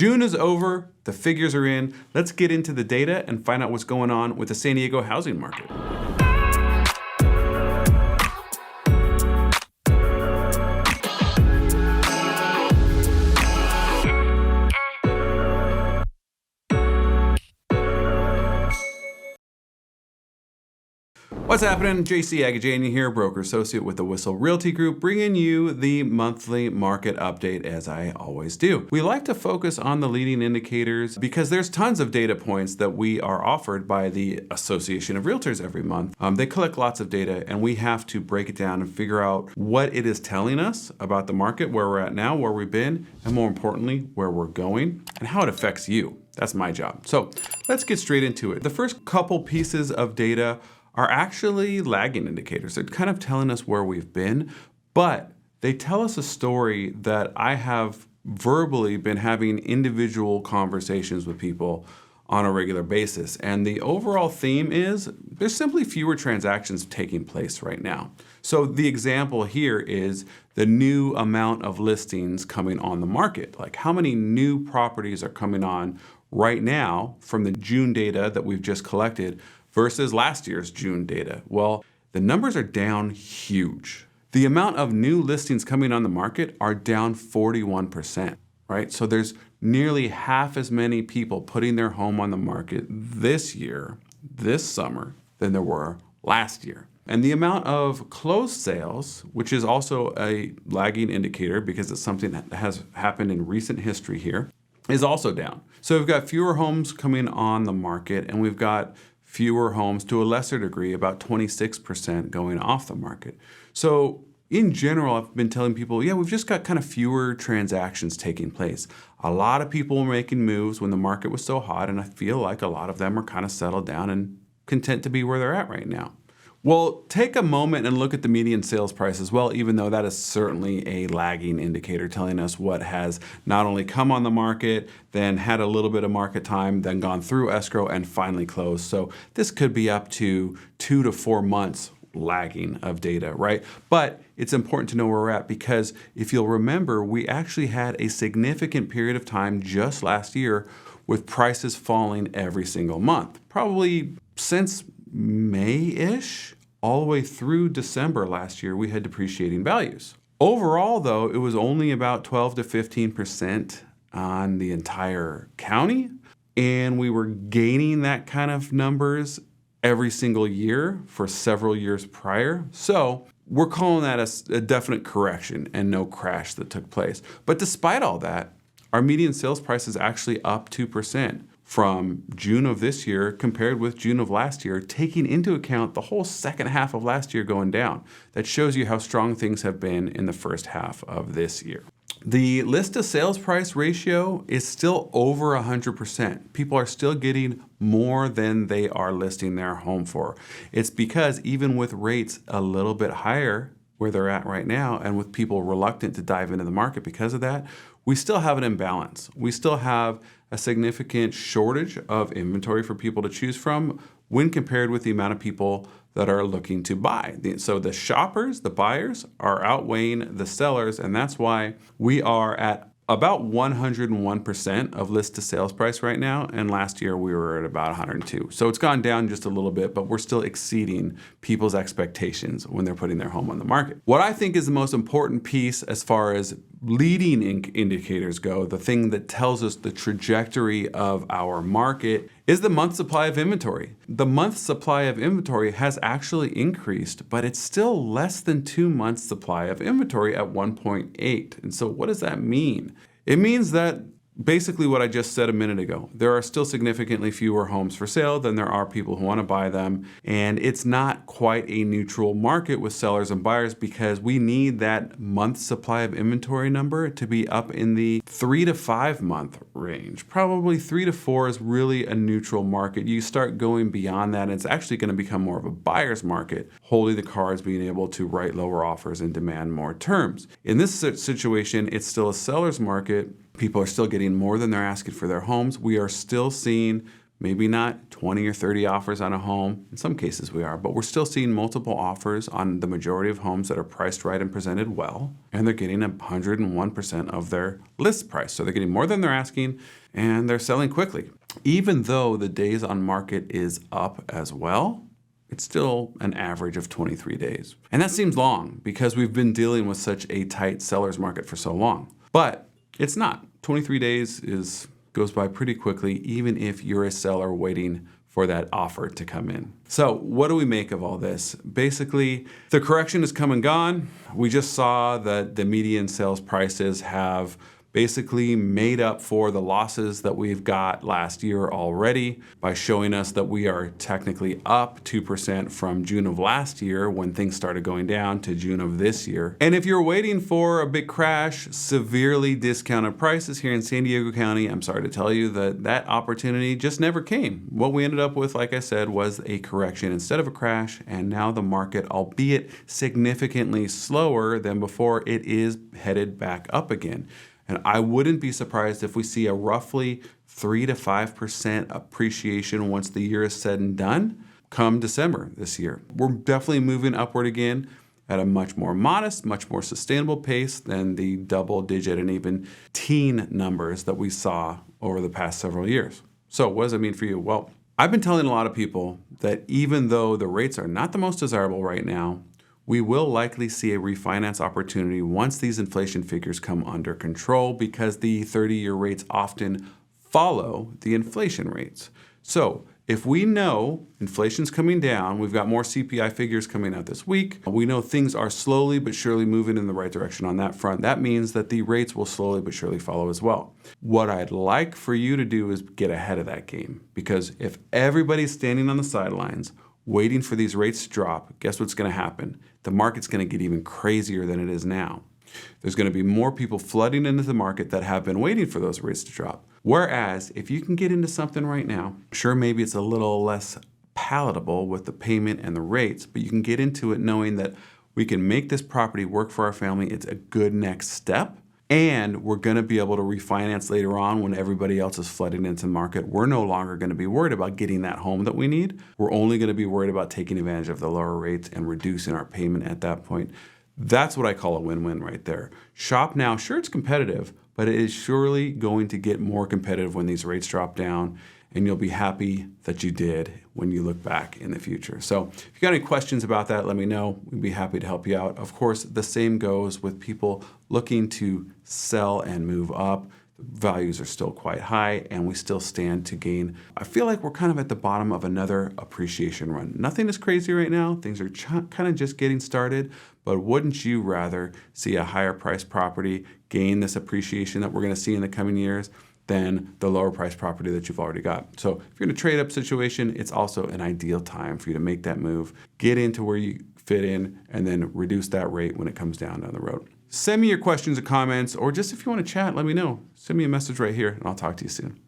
June is over, the figures are in. Let's get into the data and find out what's going on with the San Diego housing market. What's happening? JC Agajanian here, broker associate with the Whistle Realty Group, bringing you the monthly market update as I always do. We like to focus on the leading indicators because there's tons of data points that we are offered by the Association of Realtors every month. They collect lots of data and we have to break it down and figure out what it is telling us about the market, where we're at now, where we've been, and more importantly, where we're going and how it affects you. That's my job. So let's get straight into it. The first couple pieces of data are actually lagging indicators. They're kind of telling us where we've been, but they tell us a story that I have verbally been having individual conversations with people on a regular basis. And the overall theme is there's simply fewer transactions taking place right now. So the example here is the new amount of listings coming on the market. Like how many new properties are coming on right now from the June data that we've just collected versus last year's June data? Well, the numbers are down huge. The amount of new listings coming on the market are down 41%, right? So there's nearly half as many people putting their home on the market this year, this summer, than there were last year. And the amount of closed sales, which is also a lagging indicator because it's something that has happened in recent history here, is also down. So we've got fewer homes coming on the market and we've got fewer homes to a lesser degree, about 26% going off the market. So in general, I've been telling people, yeah, we've just got kind of fewer transactions taking place. A lot of people were making moves when the market was so hot, and I feel like a lot of them are kind of settled down and content to be where they're at right now. Well, take a moment and look at the median sales price as well, even though that is certainly a lagging indicator telling us what has not only come on the market, then had a little bit of market time, then gone through escrow and finally closed. So this could be up to 2 to 4 months lagging of data, right? But it's important to know where we're at because if you'll remember, we actually had a significant period of time just last year with prices falling every single month, probably since May-ish, all the way through December last year, we had depreciating values. Overall, though, it was only about 12 to 15% on the entire county, and we were gaining that kind of numbers every single year for several years prior. So we're calling that a definite correction and no crash that took place. But despite all that, our median sales price is actually up 2%. From June of this year compared with June of last year, taking into account the whole second half of last year going down. That shows you how strong things have been in the first half of this year. The list to sales price ratio is still over 100%. People are still getting more than they are listing their home for. It's because even with rates a little bit higher where they're at right now and with people reluctant to dive into the market because of that, we still have an imbalance. We still have a significant shortage of inventory for people to choose from when compared with the amount of people that are looking to buy. So the shoppers, the buyers, are outweighing the sellers, and that's why we are at about 101% of list to sales price right now, and last year we were at about 102. So it's gone down just a little bit, but we're still exceeding people's expectations when they're putting their home on the market. What I think is the most important piece as far as leading indicators go, the thing that tells us the trajectory of our market, is the month supply of inventory. The month supply of inventory has actually increased, but it's still less than 2 months supply of inventory at 1.8. And so what does that mean? It means that basically what I just said a minute ago. There are still significantly fewer homes for sale than there are people who want to buy them. And it's not quite a neutral market with sellers and buyers because we need that month supply of inventory number to be up in the 3 to 5 month range. Probably 3 to 4 is really a neutral market. You start going beyond that, and it's actually going to become more of a buyer's market, holding the cards, being able to write lower offers and demand more terms. In this situation, it's still a seller's market. People are still getting more than they're asking for their homes. We are still seeing Maybe not 20 or 30 offers on a home. In some cases we are, but we're still seeing multiple offers on the majority of homes that are priced right and presented well. And they're getting 101% of their list price. So they're getting more than they're asking and they're selling quickly. Even though the days on market is up as well, it's still an average of 23 days. And that seems long because we've been dealing with such a tight seller's market for so long. But it's not. 23 days goes by pretty quickly, even if you're a seller waiting for that offer to come in. So what do we make of all this? Basically, the correction has come and gone. We just saw that the median sales prices have basically made up for the losses that we've got last year already by showing us that we are technically up 2% from June of last year when things started going down to June of this year. And if you're waiting for a big crash, severely discounted prices here in San Diego County, I'm sorry to tell you that opportunity just never came. What we ended up with, like I said, was a correction instead of a crash, and now the market, albeit significantly slower than before, it is headed back up again. And I wouldn't be surprised if we see a roughly 3 to 5% appreciation once the year is said and done come December this year. We're definitely moving upward again at a much more modest, much more sustainable pace than the double digit and even teen numbers that we saw over the past several years. So what does it mean for you? Well, I've been telling a lot of people that even though the rates are not the most desirable right now, we will likely see a refinance opportunity once these inflation figures come under control because the 30-year rates often follow the inflation rates. So if we know inflation's coming down, we've got more CPI figures coming out this week, we know things are slowly but surely moving in the right direction on that front, that means that the rates will slowly but surely follow as well. What I'd like for you to do is get ahead of that game, because if everybody's standing on the sidelines waiting for these rates to drop, guess what's going to happen? The market's going to get even crazier than it is now. There's going to be more people flooding into the market that have been waiting for those rates to drop. Whereas if you can get into something right now, sure, maybe it's a little less palatable with the payment and the rates, but you can get into it knowing that we can make this property work for our family. It's a good next step. And we're going to be able to refinance later on when everybody else is flooding into the market. We're no longer going to be worried about getting that home that we need. We're only going to be worried about taking advantage of the lower rates and reducing our payment at that point. That's what I call a win-win right there. Shop now. Sure, it's competitive, but it is surely going to get more competitive when these rates drop down, and you'll be happy that you did when you look back in the future. So if you got any questions about that, let me know. We'd be happy to help you out. Of course, the same goes with people looking to sell and move up. Values are still quite high and we still stand to gain. I feel like we're kind of at the bottom of another appreciation run. Nothing is crazy right now. Things are kind of just getting started, but wouldn't you rather see a higher priced property gain this appreciation that we're going to see in the coming years than the lower price property that you've already got? So if you're in a trade up situation, it's also an ideal time for you to make that move, get into where you fit in, and then reduce that rate when it comes down the road. Send me your questions or comments, or just if you want to chat, let me know. Send me a message right here and I'll talk to you soon.